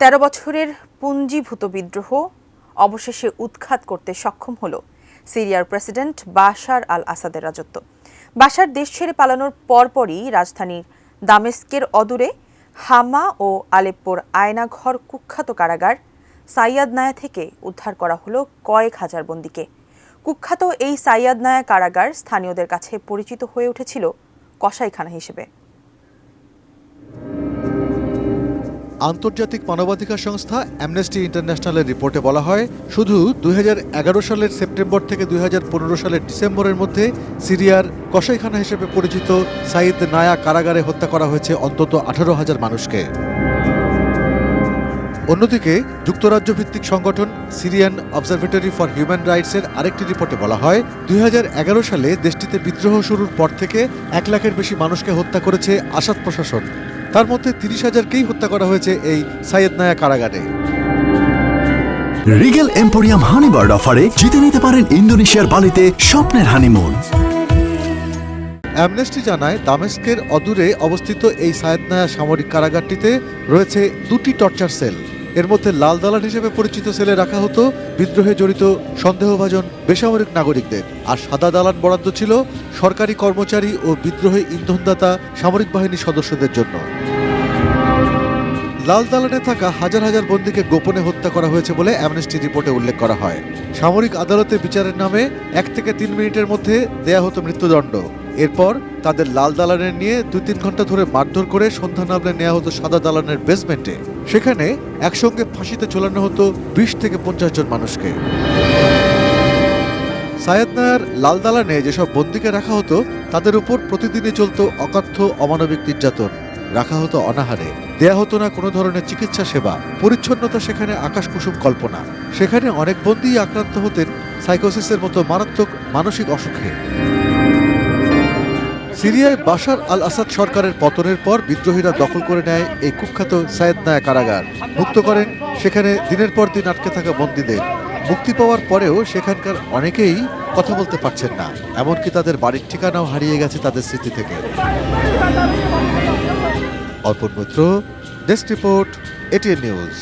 ১৩ বছরের পুঞ্জীভূত বিদ্রোহ অবশেষে উৎখাত করতে সক্ষম হল সিরিয়ার প্রেসিডেন্ট বাশার আল আসাদের রাজত্ব। বাশার দেশ ছেড়ে পালানোর পরপরই রাজধানীর দামেস্কের অদূরে হামা ও আলেপ্পোর আয়নাঘর কুখ্যাত কারাগার সাইয়াদনায়া থেকে উদ্ধার করা হলো কয়েক হাজার বন্দীকে। কুখ্যাত এই সাইয়াদনায়া কারাগার স্থানীয়দের কাছে পরিচিত হয়ে উঠেছিল কসাইখানা হিসেবে। আন্তর্জাতিক মানবাধিকার সংস্থা অ্যামনেস্টি ইন্টারন্যাশনালের রিপোর্টে বলা হয়, শুধু ২০১১ সালের সেপ্টেম্বর থেকে ২০১৫ সালের ডিসেম্বরের মধ্যে সিরিয়ার কসাইখানা হিসেবে পরিচিত সাইয়াদনায়া কারাগারে হত্যা করা হয়েছে অন্তত ১৮,০০০ মানুষকে। অন্যদিকে যুক্তরাজ্য ভিত্তিক সংগঠন সিরিয়ান অবজারভেটরি ফর হিউম্যান রাইটসের আরেকটি রিপোর্টে বলা হয়, ২০১১ সালে দেশটিতে বিদ্রোহ শুরুর পর থেকে ১ লাখের বেশি মানুষকে হত্যা করেছে আসাদ প্রশাসন। তার মধ্যে ৩০,০০০কেই হত্যা করা হয়েছে এই সাইয়াদনায়া কারাগারে। রিগেল এম্পোরিয়াম হানিবার্ড অফারে জিতে নিতে পারেন ইন্দোনেশিয়ার বালিতে স্বপ্নের হানিমুন। অ্যামনেস্টি জানায়, দামেস্কের অদূরে অবস্থিত এই সাইয়াদনায়া সামরিক কারাগারটিতে রয়েছে ২টি টর্চার সেল। এর মধ্যে লাল দালান হিসেবে পরিচিত সেলে রাখা হতো বিদ্রোহে জড়িত সন্দেহভাজন বেসামরিক নাগরিকদের, আর সাদা দালান বরাদ্দ ছিল সরকারি কর্মচারী ও বিদ্রোহী ইন্ধনদাতা সামরিক বাহিনীর সদস্যদের জন্য। লাল দালানে থাকা হাজার হাজার বন্দীকে গোপনে হত্যা করা হয়েছে বলে অ্যামনেস্টি রিপোর্টে উল্লেখ করা হয়। সামরিক আদালতে বিচারের নামে ১ থেকে ৩ মিনিটের মধ্যে দেয়া হতো মৃত্যুদণ্ড। এরপর তাদের লাল দালানে নিয়ে ২-৩ ঘন্টা ধরে মারধর করে সন্ধ্যা নামলে নেওয়া হতো সাদা দালানের বেসমেন্টে। সেখানে একসঙ্গে ফাঁসিতে ঝোলানো হতো ২০ থেকে ৫০ জন মানুষকে। সাইয়াদনায়ার লাল দালানে যেসব বন্দীকে রাখা হতো তাদের উপর প্রতিদিনই চলত অকথ্য অমানবিক নির্যাতন। রাখা হতো অনাহারে, দেয়া হতো না কোনো ধরনের চিকিৎসা সেবা, পরিচ্ছন্নতা সেখানে আকাশকুসুম কল্পনা। সেখানে অনেক বন্দী আক্রান্ত হতেন সাইকোসিসের মতো মারাত্মক মানসিক অসুখে। সিরিয়ায় বাশার আল আসাদ সরকারের পতনের পর বিদ্রোহীরা দখল করে নেয় এই কুখ্যাত সাইয়াদনায়া কারাগার, মুক্ত করেন সেখানে দিনের পর দিন আটকে থাকা বন্দীদের। মুক্তি পাওয়ার পরেও সেখানকার অনেকেই কথা বলতে পারছেন না, এমনকি তাদের বাড়ির ঠিকানাও হারিয়ে গেছে তাদের স্মৃতি থেকে। অর্পণ মিত্র, ডেস্ক রিপোর্ট, এটিএন নিউজ।